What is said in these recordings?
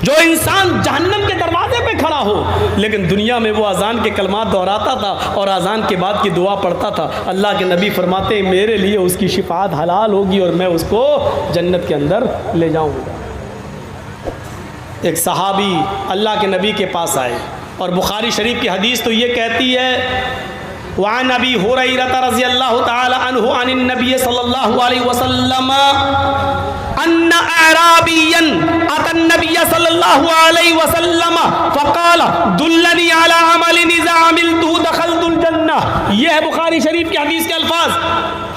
جو انسان جہنم کے دروازے پہ کھڑا ہو لیکن دنیا میں وہ اذان کے کلمات دہراتا تھا اور اذان کے بعد کی دعا پڑھتا تھا، اللہ کے نبی فرماتے ہیں میرے لیے اس کی شفاعت حلال ہوگی اور میں اس کو جنت کے اندر لے جاؤں گا۔ ایک صحابی اللہ کے نبی کے پاس آئے اور بخاری شریف کی حدیث تو یہ کہتی ہے وعن ابی ہریرہ رضی اللہ تعالی عنہ عن النبی صلی اللہ علیہ وسلم ان اعرابیا اتى النبي صلی اللہ علیہ وسلم فقال دلنی علی عمل اذا عملته دخلت الجنہ۔ یہ ہے بخاری شریف کی حدیث کے الفاظ۔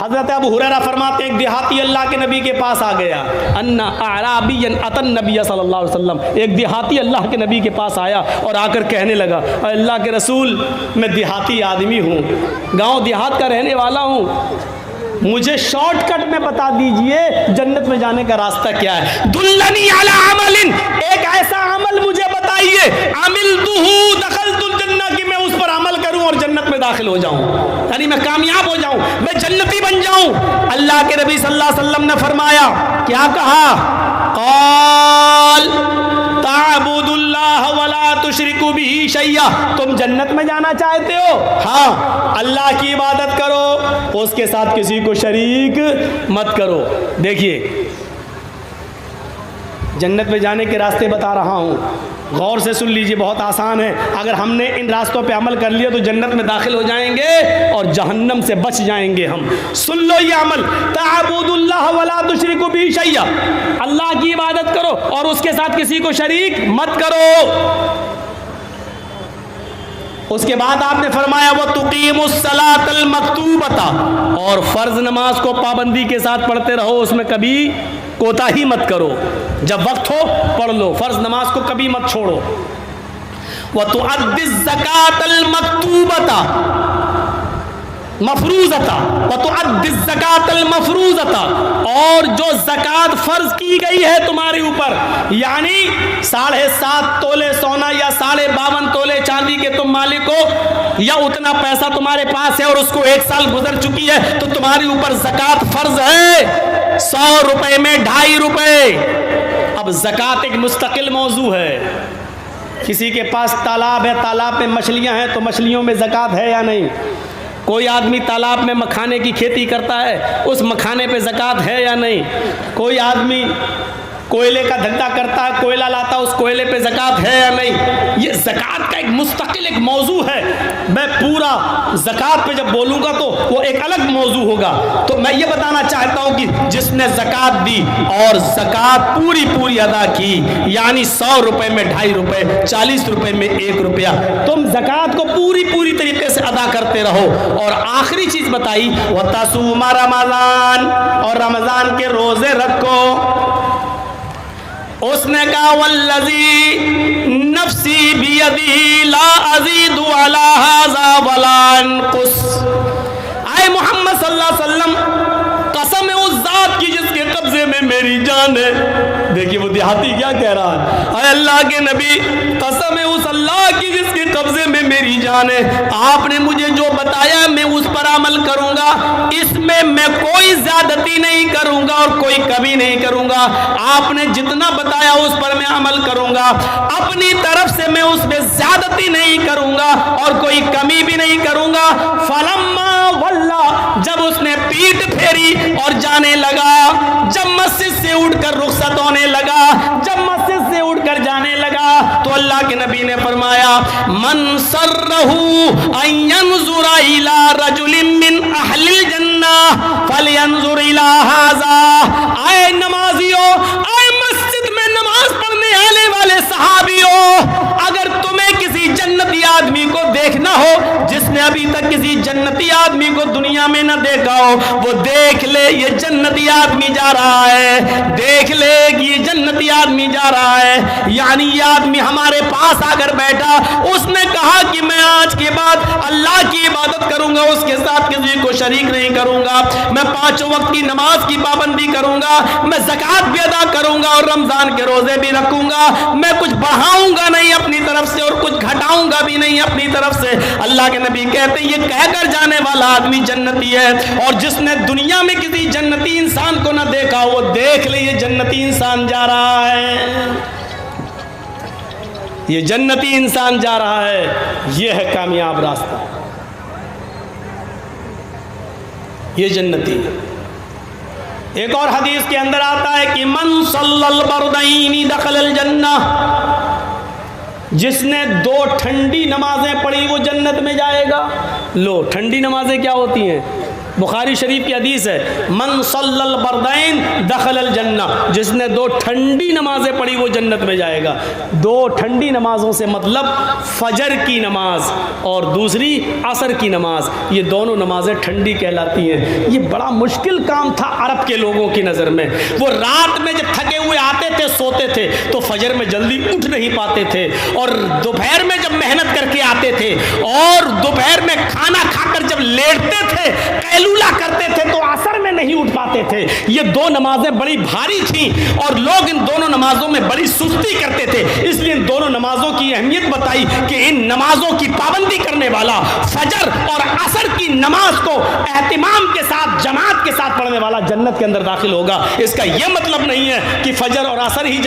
حضرت ابو ہریرہ فرماتے ہیں ایک دیہاتی اللہ کے نبی کے پاس آ گیا، ان اعرابیا اتى النبي صلی اللہ علیہ وسلم، ایک دیہاتی اللہ کے نبی کے پاس آیا اور آ کر کہنے لگا اے اللہ کے رسول میں دیہاتی آدمی ہوں، گاؤں دیہات کا رہنے والا ہوں، مجھے شارٹ کٹ میں بتا دیجئے جنت میں جانے کا راستہ کیا ہے۔ دلنی علی عمل، ایک ایسا عمل مجھے بتائیے عملتہ دخلت الجنہ، کہ میں اس پر عمل کروں اور جنت میں داخل ہو جاؤں، یعنی میں کامیاب ہو جاؤں، میں جنتی بن جاؤں۔ اللہ کے نبی صلی اللہ علیہ وسلم نے فرمایا، کیا کہا؟ قال تعبد اللہ ولا تشرک بہ شیئا، تم جنت میں جانا چاہتے ہو؟ ہاں، اللہ کی عبادت کرو، اس کے ساتھ کسی کو شریک مت کرو۔ دیکھیے جنت میں جانے کے راستے بتا رہا ہوں، غور سے سن لیجئے، بہت آسان ہے۔ اگر ہم نے ان راستوں پہ عمل کر لیا تو جنت میں داخل ہو جائیں گے اور جہنم سے بچ جائیں گے ہم۔ سن لو یہ عمل، تعبد اللہ ولا تشرک بہ شیئا، اللہ کی عبادت کرو اور اس کے ساتھ کسی کو شریک مت کرو۔ اس کے بعد آپ نے فرمایا وَتُقِيمُ الصَّلَاةَ الْمَكْتُوبَةَ، اور فرض نماز کو پابندی کے ساتھ پڑھتے رہو، اس میں کبھی کوتاہی مت کرو، جب وقت ہو پڑھ لو، فرض نماز کو کبھی مت چھوڑو۔ وَتُؤَدِّ الزَّكَاةَ الْمَكْتُوبَةَ مفروضتا وَتُؤَدِّ الزَّكَاةَ الْمَفْرُوضَةَ، اور جو زکوٰۃ فرض کی گئی ہے تمہارے اوپر، یعنی 7.5 تولے سونا یا 52.5 تولے چاندی کے تم مالک ہو، یا اتنا پیسہ تمہارے پاس ہے اور اس کو 1 سال گزر چکی ہے تو تمہارے اوپر زکوٰۃ فرض ہے 100 روپے میں 2.5 روپے۔ اب زکوٰۃ ایک مستقل موضوع ہے۔ کسی کے پاس تالاب ہے، تالاب میں مچھلیاں ہیں تو مچھلیوں میں زکوٰۃ ہے یا نہیں؟ کوئی آدمی تالاب میں مکھانے کی کھیتی کرتا ہے، اس مکھانے پہ زکوٰۃ ہے یا نہیں؟ کوئی آدمی کوئلے کا دھندا کرتا ہے، کوئلہ لاتا ہے، اس کوئلے پہ زکوٰۃ ہے یا نہیں؟ یہ زکوٰۃ کا ایک مستقل ایک موضوع ہے۔ میں پورا زکوٰۃ پہ جب بولوں گا تو وہ ایک الگ موضوع ہوگا۔ تو میں یہ بتانا چاہتا ہوں کہ جس نے زکوٰۃ دی اور زکوٰۃ پوری ادا کی، یعنی 100 روپے میں 2.5 روپے، 40 روپے میں 1 روپیہ، تم زکوٰۃ کو پوری طریقے سے ادا کرتے رہو۔ اور آخری چیز بتائی وَتَصُومَ رمضان، اور رمضان کے روزے رکھو۔ اس نے کہا والذی نفسی بیدی لا ازید علی ھذا ولا انقص، اے محمد صلی اللہ علیہ وسلم قسم ہے اس ذات کی جس کے قبضے میں میری جان ہے۔ دیکھیے وہ دیہاتی کیا کہہ رہا ہے، اے اللہ کے نبی قسم ہے اس اللہ کی جس کے قبضے میں میری جان ہے، آپ نے مجھے جو بتایا میں اس پر عمل کروں گا، اس میں میں کوئی زیادتی نہیں کروں گا اور کوئی کمی نہیں کروں گا۔ آپ نے جتنا بتایا اس پر میں عمل کروں گا، اپنی طرف سے میں اس میں زیادتی نہیں کروں گا اور کوئی کمی بھی نہیں کروں گا۔ فلما ولا، جب اس نے پیٹ پھیری اور جانے لگا، جب مسجد سے اٹھ کر رخصت ہونے لگا، جب مسجد سے اٹھ کر جانے لگا تو اللہ کے نبی نے فرمایا من سرہ ان ينظر الى رجل من اہل الجنہ فلینظر الى ھذا، اے نمازیوں، اے مسجد میں نماز پڑھنے آنے والے صحابیوں، اگر تمہیں کسی جنتی آدمی کو دیکھنا ہو جس نے ابھی تک کسی جنتی آدمی کو دنیا میں نہ دیکھا ہو، وہ دیکھ لے یہ جنتی آدمی جا رہا ہے، دیکھ لے یہ جنتی آدمی جا رہا ہے۔ یعنی یہ آدمی ہمارے پاس آ کر بیٹھا، اس نے کہا کہ میں آج کے بعد اللہ کی عبادت کروں گا، اس کے ساتھ کسی کو شریک نہیں کروں گا، میں 5 وقت کی نماز کی پابندی کروں گا، میں زکوٰۃ بھی ادا کروں گا اور رمضان کے روزے بھی رکھوں گا، میں کچھ بڑھاؤں گا نہیں اپنی طرف سے اور کچھ گھٹاؤں گا بھی نہیں اپنی طرف سے۔ اللہ کے نبی کہتے ہیں یہ کہہ کر جانے والا آدمی جنتی ہے، اور جس نے دنیا میں کسی جنتی انسان کو نہ دیکھا وہ دیکھ لے یہ جنتی انسان جا رہا ہے۔ یہ جنتی انسان جا رہا ہے، یہ ہے کامیاب راستہ، یہ جنتی ہے۔ ایک اور حدیث کے اندر آتا ہے کہ من صلی البردین دخل الجنہ، جس نے 2 ٹھنڈی نمازیں پڑھی وہ جنت میں جائے گا۔ لو، ٹھنڈی نمازیں کیا ہوتی ہیں؟ بخاری شریف کی حدیث ہے، من صلی البردین دخل الجنہ، جس نے 2 ٹھنڈی نمازیں پڑھی وہ جنت میں جائے گا۔ 2 ٹھنڈی نمازوں سے مطلب فجر کی نماز اور دوسری عصر کی نماز، یہ دونوں نمازیں ٹھنڈی کہلاتی ہیں۔ یہ بڑا مشکل کام تھا عرب کے لوگوں کی نظر میں۔ وہ رات میں جب تھکے ہوئے آتے تھے، سوتے تھے، تو فجر میں جلدی اٹھ نہیں پاتے تھے، اور دوپہر میں جب محنت کر کے آتے تھے اور دوپہر میں کھانا کھا کر جب لیٹتے تھے، قیلولہ کرتے تھے، تو عصر میں نہیں اٹھ پاتے تھے۔ یہ 2 نمازیں بڑی بھاری تھیں اور لوگ ان دونوں نمازوں میں بڑی سستی کرتے تھے، اس لیے ان دونوں نمازوں کی اہمیت بتائی کہ ان نمازوں کی پابندی کرنے والا، فجر اور عصر کی نماز کو اہتمام کے ساتھ، جماعت کے ساتھ پڑھنے والا جنت کے اندر داخل ہوگا۔ اس کا یہ مطلب نہیں ہے کہ فجر اور عصر ہی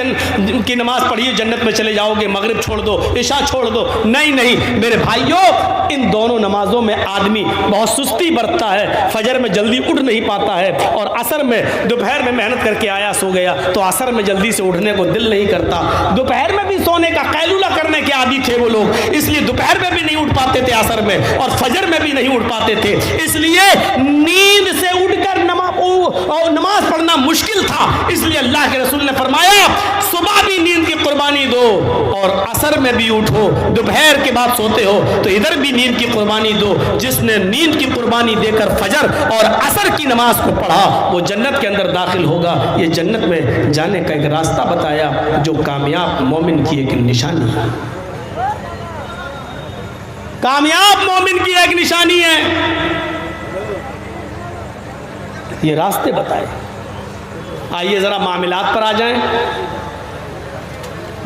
کی نماز پڑھیے جنت میں چلے جاؤ گے، مغرب چھوڑ دو، عشاء چھوڑ دو، نہیں میرے بھائیوں، ان دونوں نمازوں میں آدمی بہت سستی برتتا ہے۔ فجر میں جلدی اٹھ نہیں پاتا ہے، اور عصر میں دوپہر میں محنت کر کے آیا، سو گیا، تو عصر میں جلدی سے اٹھنے کو دل نہیں کرتا۔ دوپہر میں بھی سونے کا قیلولہ کرنے کے عادی تھے وہ لوگ، اس لیے دوپہر میں بھی نہیں اٹھ پاتے تھے عصر میں، اور فجر میں بھی نہیں اٹھ پاتے تھے، اس لیے نیند سے اٹھ کر نماز پڑھنا مشکل تھا۔ اس لیے اللہ کے رسول نے فرمایا صبح بھی نیند کی قربانی دو اور عصر میں بھی اٹھو، دوپہر کے بعد سوتے ہو تو ادھر بھی نیند کی قربانی دو۔ جس نے نیند کی قربانی دے کر فجر اور عصر کی نماز کو پڑھا وہ جنت کے اندر داخل ہوگا۔ یہ جنت میں جانے کا ایک راستہ بتایا جو کامیاب مومن کی ایک نشانی ہے، کامیاب مومن کی ایک نشانی ہے، یہ راستے بتائے۔ آئیے ذرا معاملات پر آ جائیں،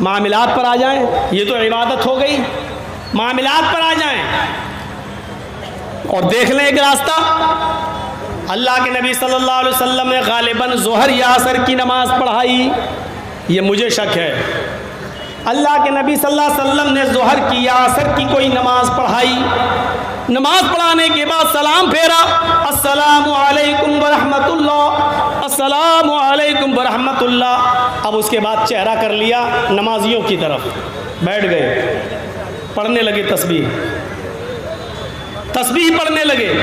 معاملات پر آ جائیں، یہ تو عبادت ہو گئی، معاملات پر آ جائیں اور دیکھ لیں ایک راستہ۔ اللہ کے نبی صلی اللہ علیہ وسلم نے غالباً ظہر یا عصر کی نماز پڑھائی، یہ مجھے شک ہے۔ اللہ کے نبی صلی اللہ علیہ وسلم نے ظہر کی یا عصر کی کوئی نماز پڑھائی، نماز پڑھانے کے بعد سلام پھیرا، السلام علیکم ورحمۃ اللہ، السلام علیکم ورحمۃ اللہ۔ اب اس کے بعد چہرہ کر لیا نمازیوں کی طرف، بیٹھ گئے، پڑھنے لگے تسبیح پڑھنے لگے۔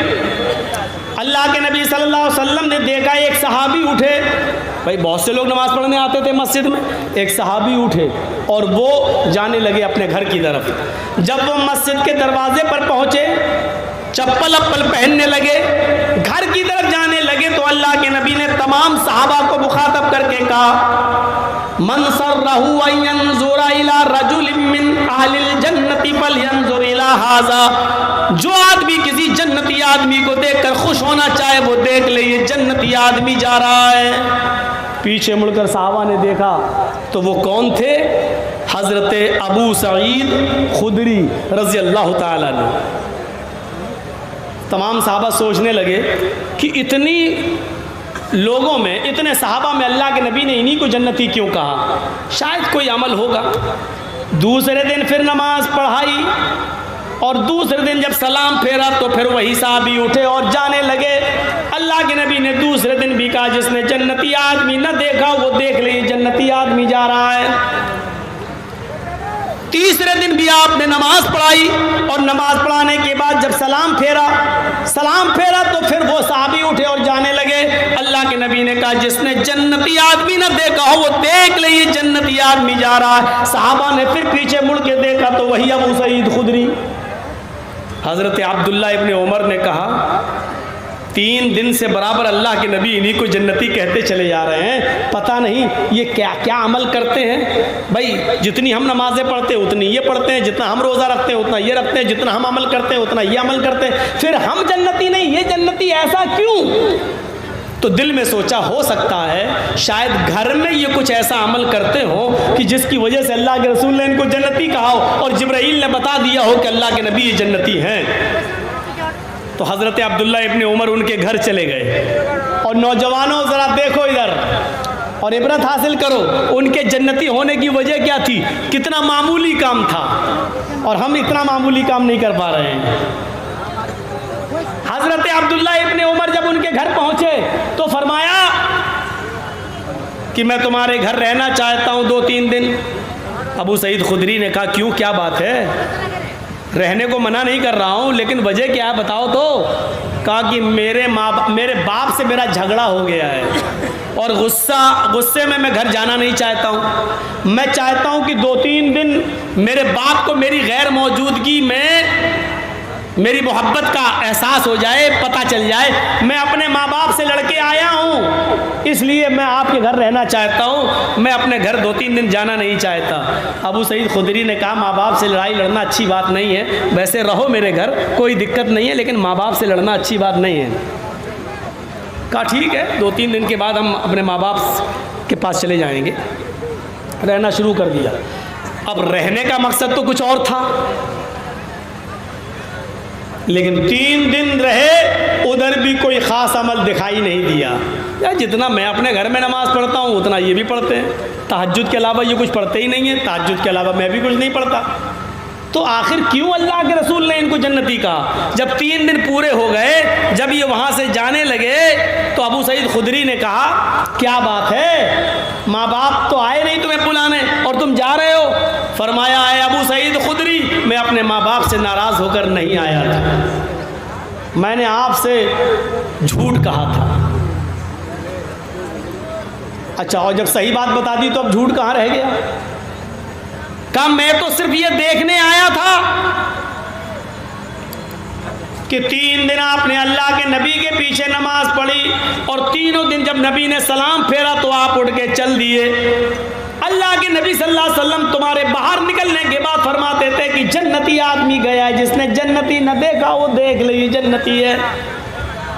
اللہ کے نبی صلی اللہ علیہ وسلم نے دیکھا ایک صحابی اٹھے، بھائی بہت سے لوگ نماز پڑھنے آتے تھے مسجد میں، ایک صحابی اٹھے اور وہ جانے لگے اپنے گھر کی طرف۔ جب وہ مسجد کے دروازے پر پہنچے، چپل اپل پہننے لگے، گھر کی طرف جانے لگے، تو اللہ کے نبی نے تمام صحابہ کو مخاطب کر کے کہا، من سرہ ان ینظر الی رجل من اہل الجنۃ فلینظر الی ھذا، جو آدمی کسی جنتی آدمی کو دیکھ کر خوش ہونا چاہے وہ دیکھ لے، یہ جنتی آدمی جا رہا ہے۔ پیچھے مڑ کر صحابہ نے دیکھا تو وہ کون تھے؟ حضرت ابو سعید خدری رضی اللہ تعالیٰ عنہ۔ تمام صحابہ سوچنے لگے کہ اتنی لوگوں میں، اتنے صحابہ میں اللہ کے نبی نے انہی کو جنتی کیوں کہا؟ شاید کوئی عمل ہوگا۔ دوسرے دن پھر نماز پڑھائی اور دوسرے دن جب سلام پھیرا تو پھر وہی صحابی اٹھے اور جانے لگے۔ اللہ کے نبی نے دوسرے دن بھی کہا جس نے جنتی آدمی نہ دیکھا وہ دیکھ لے، جنتی آدمی جا رہا ہے۔ تیسرے دن بھی آپ نے نماز پڑھائی اور نماز پڑھانے کے بعد جب سلام پھیرا تو پھر وہ صحابی اٹھے اور جانے لگے۔ اللہ کے نبی نے کہا جس نے جنتی آدمی نہ دیکھا ہو وہ دیکھ لے، یہ جنتی آدمی جا رہا ہے۔ صحابہ نے پھر پیچھے مڑ کے دیکھا تو وہی ابو سعید خدری۔ حضرت عبداللہ ابن عمر نے کہا 3 دن سے برابر اللہ کے نبی انہی کو جنتی کہتے چلے جا رہے ہیں، پتہ نہیں یہ کیا عمل کرتے ہیں۔ بھائی جتنی ہم نمازیں پڑھتے ہیں اتنی یہ پڑھتے ہیں، جتنا ہم روزہ رکھتے ہیں اتنا یہ رکھتے ہیں، جتنا ہم عمل کرتے ہیں اتنا یہ عمل کرتے ہیں، پھر ہم جنتی نہیں، یہ جنتی، ایسا کیوں؟ تو دل میں سوچا ہو سکتا ہے شاید گھر میں یہ کچھ ایسا عمل کرتے ہو کہ جس کی وجہ سے اللہ کے رسول نے ان کو جنتی کہا ہو اور جبرائیل نے بتا دیا ہو کہ اللہ کے نبی یہ جنتی ہیں۔ تو حضرت عبداللہ ابن عمر ان کے گھر چلے گئے اور نوجوانوں ذرا دیکھو ادھر، اور عبرت حاصل کرو ان کے جنتی ہونے کی وجہ کیا تھی، کتنا معمولی کام تھا، اور ہم اتنا معمولی کام نہیں کر پا رہے ہیں۔ حضرت عبداللہ ابن عمر جب ان کے گھر پہنچے تو فرمایا کہ میں تمہارے گھر رہنا چاہتا ہوں 2-3 دن۔ ابو سعید خدری نے کہا کیوں، کیا بات ہے؟ رہنے کو منع نہیں کر رہا ہوں، لیکن وجہ کیا ہے بتاؤ تو۔ کہا کہ میرے باپ سے میرا جھگڑا ہو گیا ہے، اور غصے میں گھر جانا نہیں چاہتا ہوں۔ میں چاہتا ہوں کہ 2-3 دن میرے باپ کو میری غیر موجودگی میں میری محبت کا احساس ہو جائے، پتہ چل جائے میں اپنے ماں باپ سے لڑ کے آیا ہوں، اس لیے میں آپ کے گھر رہنا چاہتا ہوں، میں اپنے گھر 2-3 دن جانا نہیں چاہتا۔ ابو سعید خدری نے کہا ماں باپ سے لڑائی لڑنا اچھی بات نہیں ہے، ویسے رہو میرے گھر کوئی دقت نہیں ہے، لیکن ماں باپ سے لڑنا اچھی بات نہیں ہے۔ کہا ٹھیک ہے، 2-3 دن کے بعد ہم اپنے ماں باپ کے پاس چلے جائیں گے۔ رہنا شروع کر دیا۔ اب رہنے کا مقصد تو کچھ اور تھا، لیکن 3 دن رہے، ادھر بھی کوئی خاص عمل دکھائی نہیں دیا۔ یار جتنا میں اپنے گھر میں نماز پڑھتا ہوں اتنا یہ بھی پڑھتے ہیں، تہجد کے علاوہ یہ کچھ پڑھتے ہی نہیں ہیں، تہجد کے علاوہ میں بھی کچھ نہیں پڑھتا۔ تو آخر کیوں اللہ کے رسول نے ان کو جنتی کہا؟ جب 3 دن پورے ہو گئے، جب یہ وہاں سے جانے لگے تو ابو سعید خدری نے کہا کیا بات ہے، ماں باپ تو آئے نہیں تمہیں بلانے اور تم جا رہے ہو؟ فرمایا اے ابو سعید خدری، میں اپنے ماں باپ سے ناراض ہو کر نہیں آیا تھا، میں نے آپ سے جھوٹ کہا تھا۔ اچھا، اور جب صحیح بات بتا دی تو اب جھوٹ کہاں رہ گیا؟ کہا میں تو صرف یہ دیکھنے آیا تھا کہ 3 دن آپ نے اللہ کے نبی کے پیچھے نماز پڑھی، اور تینوں دن جب نبی نے سلام پھیرا تو آپ اٹھ کے چل دیے۔ اللہ کے نبی صلی اللہ علیہ وسلم تمہارے باہر نکلنے کے بعد فرماتے تھے کہ جنتی آدمی گیا ہے، جس نے جنتی نہ دیکھا وہ دیکھ لے یہ جنتی ہے۔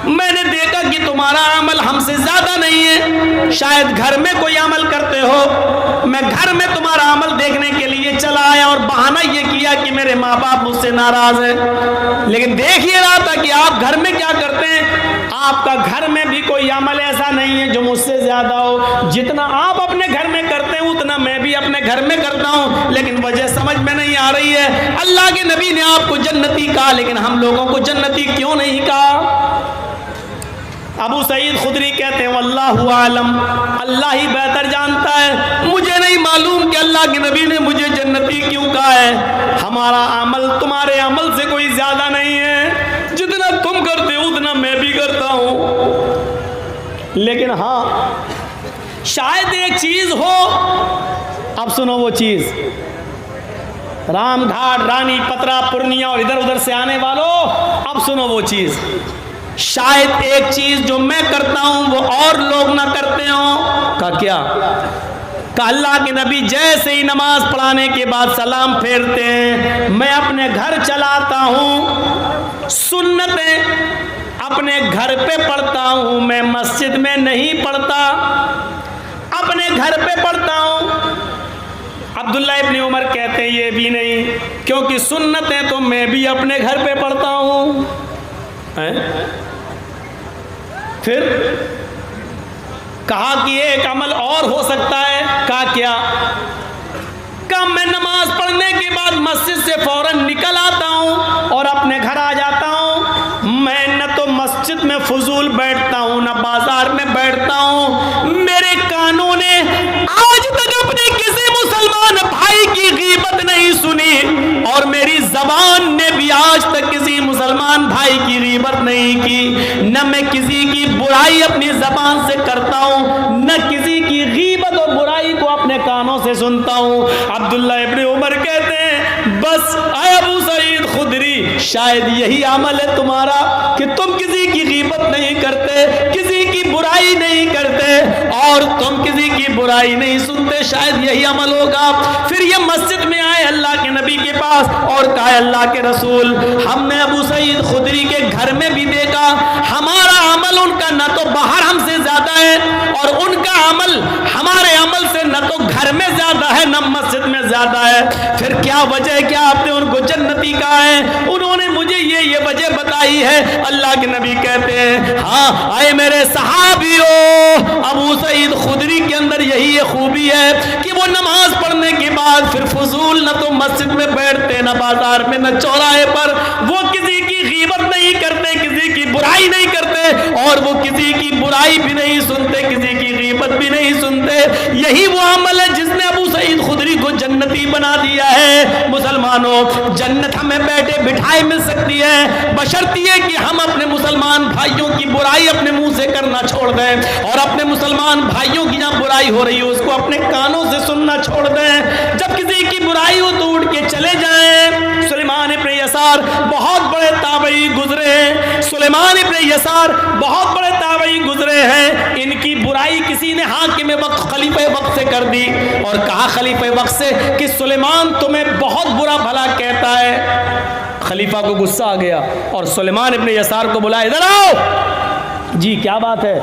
میں نے دیکھا کہ تمہارا عمل ہم سے زیادہ نہیں ہے، شاید گھر میں کوئی عمل کرتے ہو، میں گھر میں تمہارا عمل دیکھنے کے لیے چلا آیا اور بہانہ یہ کیا کہ میرے ماں باپ مجھ سے ناراض ہیں، لیکن دیکھ یہ رہا تھا کہ آپ گھر میں کیا کرتے ہیں۔ آپ کا گھر میں بھی کوئی عمل ایسا نہیں ہے جو مجھ سے زیادہ ہو، جتنا آپ اپنے گھر میں کرتے ہیں اتنا میں بھی اپنے گھر میں کرتا ہوں، لیکن وجہ سمجھ میں نہیں آ رہی ہے۔ اللہ کے نبی نے آپ کو جنتی کہا، لیکن ہم لوگوں کو جنتی کیوں نہیں کہا؟ ابو سعید خدری کہتے ہیں واللہ عالم، اللہ ہی بہتر جانتا ہے، مجھے نہیں معلوم کہ اللہ کے نبی نے مجھے جنتی کیوں کہا ہے۔ ہمارا عمل تمہارے عمل سے کوئی زیادہ نہیں ہے، جتنا تم کرتے ہو اتنا میں بھی کرتا ہوں، لیکن ہاں شاید ایک چیز ہو۔ اب سنو وہ چیز، رام گھاٹ، رانی پترا، پورنیا اور ادھر ادھر سے آنے والوں، اب سنو وہ چیز، شاید ایک چیز جو میں کرتا ہوں وہ اور لوگ نہ کرتے ہوں۔ کہا کیا؟ کہا اللہ کے نبی جیسے ہی نماز پڑھانے کے بعد سلام پھیرتے ہیں میں اپنے گھر چلاتا ہوں، سنتیں اپنے گھر پہ پڑھتا ہوں، میں مسجد میں نہیں پڑھتا، اپنے گھر پہ پڑھتا ہوں۔ عبداللہ ابن عمر کہتے ہیں یہ بھی نہیں، کیونکہ سنتیں تو میں بھی اپنے گھر پہ پڑھتا ہوں۔ پھر کہا کہ ایک عمل اور ہو سکتا ہے۔ کہا کیا؟ کہا میں نماز پڑھنے کے بعد مسجد سے فوراً نکل آتا ہوں اور اپنے گھر آ جاتا ہوں، میں نہ تو مسجد میں فضول بیٹھتا ہوں نہ بازار میں بیٹھتا ہوں، میرے کانوں نے آج تک اپنے کسی مسلمان بھائی کی غیبت نہیں سنی، اور میری زبان نے بھی آج تک کسی مسلمان بھائی کی غیبت نہیں کی، نہ میں کسی کی برائی اپنی زبان سے کرتا ہوں، نہ کسی کی غیبت اور برائی کو اپنے کانوں سے سنتا ہوں۔ عبداللہ ابن عمر کہتے ہیں بس اے ابو سعید خدری، شاید یہی عمل ہے تمہارا کہ تم کسی کی غیبت نہیں کرتے، کسی کی برائی نہیں کرتے، اور تم کسی کی برائی نہیں سنتے، شاید یہی عمل ہوگا۔ پھر یہ مسجد میں آئے اللہ کے نبی کے پاس اور کہا اللہ کے رسول، ہم نے ابو سعید خدری کے گھر میں بھی دیکھا، ہمارا عمل ان کا نہ تو باہر ہم سے زیادہ ہے، اور ان کا عمل ہمارے عمل سے نہ تو گھر میں زیادہ ہے نہ مسجد میں زیادہ ہے. پھر کیا وجہ ہے کہ آپ نے ان کو جنتی کہا ہے؟ انہوں نے مجھے یہ وجہ بتائی ہے. اللہ کے نبی کہتے ہیں ہاں آئے میرے صحابیوں، ابو سعید خدری کے اندر یہی خوبی ہے کہ وہ نماز پڑھنے کے بعد پھر فضول نہ تو مسجد میں بیٹھتے، نہ بازار میں، نہ چوراہے پر. وہ کسی کی غیبت نہیں کرتے، کسی کی برائی نہیں کرتے، اور وہ کسی کی برائی بھی نہیں سنتے، کسی کی غیبت بھی نہیں سنتے. یہی وہ عمل ہے جس نے ابو سعید خدری کو جنتی بنا دیا ہے. مسلمانوں، جنت ہمیں بیٹھے بٹھائے مل سکتی ہے بشرط یہ کہ ہم اپنے مسلمان بھائیوں کی برائی اپنے منہ سے کرنا چھوڑ دیں، اور اپنے مسلمان بھائیوں کی جہاں برائی ہو رہی ہے اس کو اپنے کانوں سے سننا چھوڑ دیں. جب کسی کی برائی ہو تو اٹھ کے چلے جائیں. سلیمان ابن یسار بہت بڑے تابعی گزرے ہیں. سلیمان ابن یسار بہت بڑے تابعی گزرے ہیں. ان کی برائی کسی نے حاکم وقت خلیفہ وقت سے کر دی، اور کہا خلیفہ وقت سے کہ سلیمان تمہیں بہت برا بھلا کہتا ہے. خلیفہ کو غصہ آ گیا اور سلیمان ابن یسار کو بلایا، ادھر آؤ. جی کیا بات ہے؟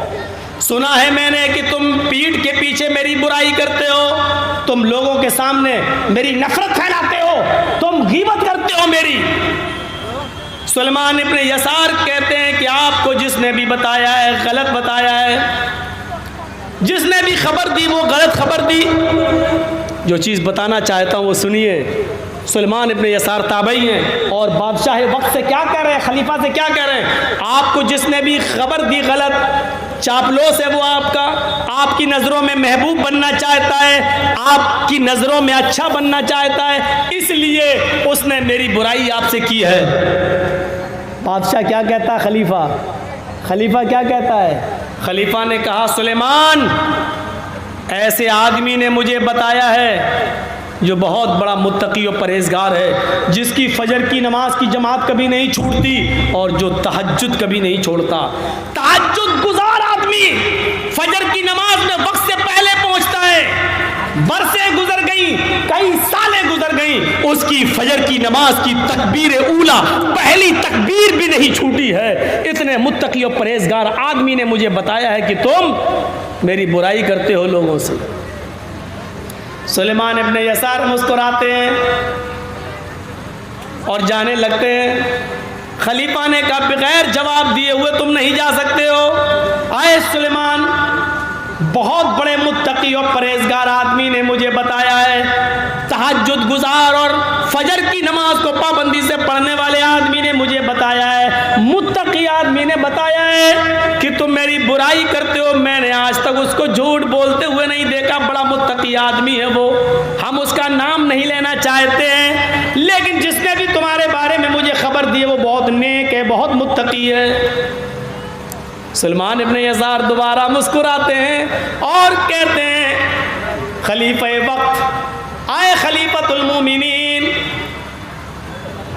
سنا ہے میں نے کہ تم پیٹھ کے پیچھے میری برائی کرتے ہو، تم لوگوں کے سامنے میری نفرت پھیلاتے ہو، تم غیبت کرتے ہو میری. سلیمان ابن یسار کہتے ہیں کہ آپ کو جس نے بھی بتایا ہے غلط بتایا ہے، جس نے بھی خبر دی وہ غلط خبر دی. جو چیز بتانا چاہتا ہوں وہ سنیے. سلیمان ابن یسار تابعی ہیں اور بادشاہ وقت سے کیا کہہ رہے ہیں، خلیفہ سے کیا کہہ رہے ہیں؟ آپ کو جس نے بھی خبر دی غلط، چاپلوس ہے وہ آپ کی نظروں میں محبوب بننا چاہتا ہے، آپ کی نظروں میں اچھا بننا چاہتا ہے، اس لیے اس نے میری برائی آپ سے کی ہے. بادشاہ کیا کہتا ہے؟ خلیفہ کیا کہتا ہے؟ خلیفہ نے کہا سلیمان ایسے آدمی نے مجھے بتایا ہے جو بہت بڑا متقی و پرہیزگار ہے، جس کی فجر کی نماز کی جماعت کبھی نہیں چھوٹتی اور جو تہجد کبھی نہیں چھوڑتا. تہجد گزار آدمی فجر کی نماز میں وقت سے پہلے پہنچتا ہے. برسیں گزر گئیں، کئی سالیں گزر گئیں، اس کی فجر کی نماز کی تکبیر اولا پہلی تکبیر بھی نہیں چھوٹی ہے. اتنے متقی و پرہیزگار آدمی نے مجھے بتایا ہے کہ تم میری برائی کرتے ہو لوگوں سے. سلیمان ابن یسار مسکراتے ہیں اور جانے لگتے ہیں. خلیفہ نے کہا بغیر جواب دیے ہوئے تم نہیں جا سکتے ہو. آئے سلیمان، بہت بڑے متقی اور پرہیزگار آدمی نے مجھے بتایا ہے، تہجد گزار اور فجر کی نماز کو پابندی سے پڑھنے والے آدمی نے مجھے بتایا ہے، متقی آدمی نے بتایا ہے کہ تم میری برائی کرتے ہو. میں نے آج تک اس کو جھوٹ بولتے ہوئے نہیں دیکھا. بڑا متقی آدمی ہے وہ، ہم اس کا نام نہیں لینا چاہتے ہیں، لیکن جس نے بھی تمہارے بارے میں مجھے خبر دی ہے وہ بہت نیک ہے، بہت متقی ہے. سلیمان ابن یسار دوبارہ مسکراتے ہیں اور کہتے ہیں خلیفہ وقت، آئے خلیفۃ المومنین،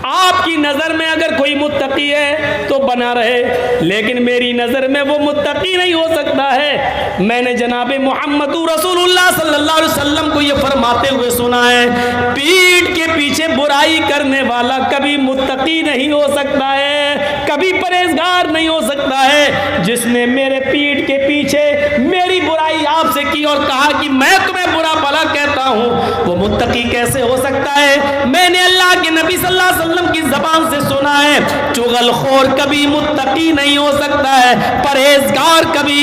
آپ کی نظر میں اگر کوئی متقی ہے تو بنا رہے، لیکن میری نظر میں وہ متقی نہیں ہو سکتا ہے. میں نے جناب محمد رسول اللہ صلی اللہ علیہ وسلم کو یہ فرماتے ہوئے سنا ہے، پیٹھ کے پیچھے برائی کرنے والا کبھی متقی نہیں ہو سکتا ہے، کبھی پرہیزگار نہیں ہو سکتا ہے. جس نے میرے پیٹھ کے پیچھے میری برائی آپ سے کی اور کہا کہ میں تمہیں برا بھلا کہتا ہوں، وہ متقی کیسے ہو سکتا ہے؟ میں نے اللہ کے نبی صلی اللہ علیہ وسلم کی زبان سے سنا ہے، چغل خور کبھی متقی نہیں ہو سکتا ہے، پرہیزگار کبھی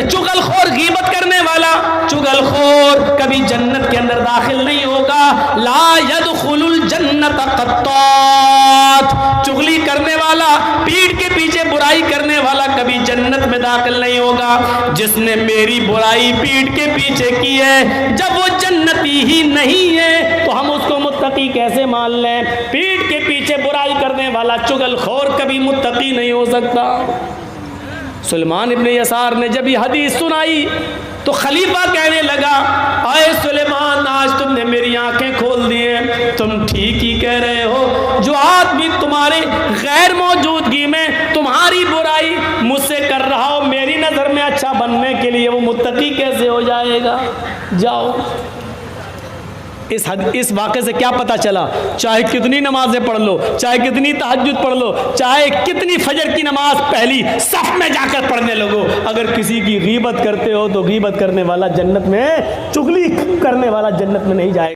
چغل خور غیبت کرنے والا چغل خور کبھی جنت کے اندر داخل نہیں ہوگا. لا يدخل الجنت قطات، چغلی کرنے والا، پیٹھ کے پیچھے برائی کرنے والا کبھی جنت میں داخل نہیں ہوگا. جس نے میری برائی پیٹھ کے پیچھے کی ہے، جب وہ جنتی ہی نہیں ہے تو ہم اس کو متقی کیسے مان لیں؟ پیٹھ کے پیچھے برائی کرنے والا چغل خور کبھی متقی نہیں ہو سکتا. سلیمان ابن یسار نے جب یہ حدیث سنائی تو خلیفہ کہنے لگا، اے سلیمان آج تم نے میری آنکھیں کھول دی ہیں، تم ٹھیک ہی کہہ رہے ہو. جو آدمی تمہارے غیر موجودگی میں تمہاری برائی مجھ سے کر رہا ہو، میری نظر میں اچھا بننے کے لیے وہ متقی کیسے ہو جائے گا؟ جاؤ. اس واقعے سے کیا پتہ چلا؟ چاہے کتنی نمازیں پڑھ لو، چاہے کتنی تہجد پڑھ لو، چاہے کتنی فجر کی نماز پہلی صف میں جا کر پڑھنے لگو، اگر کسی کی غیبت کرتے ہو تو غیبت کرنے والا جنت میں، چغلی کرنے والا جنت میں نہیں جائے گا۔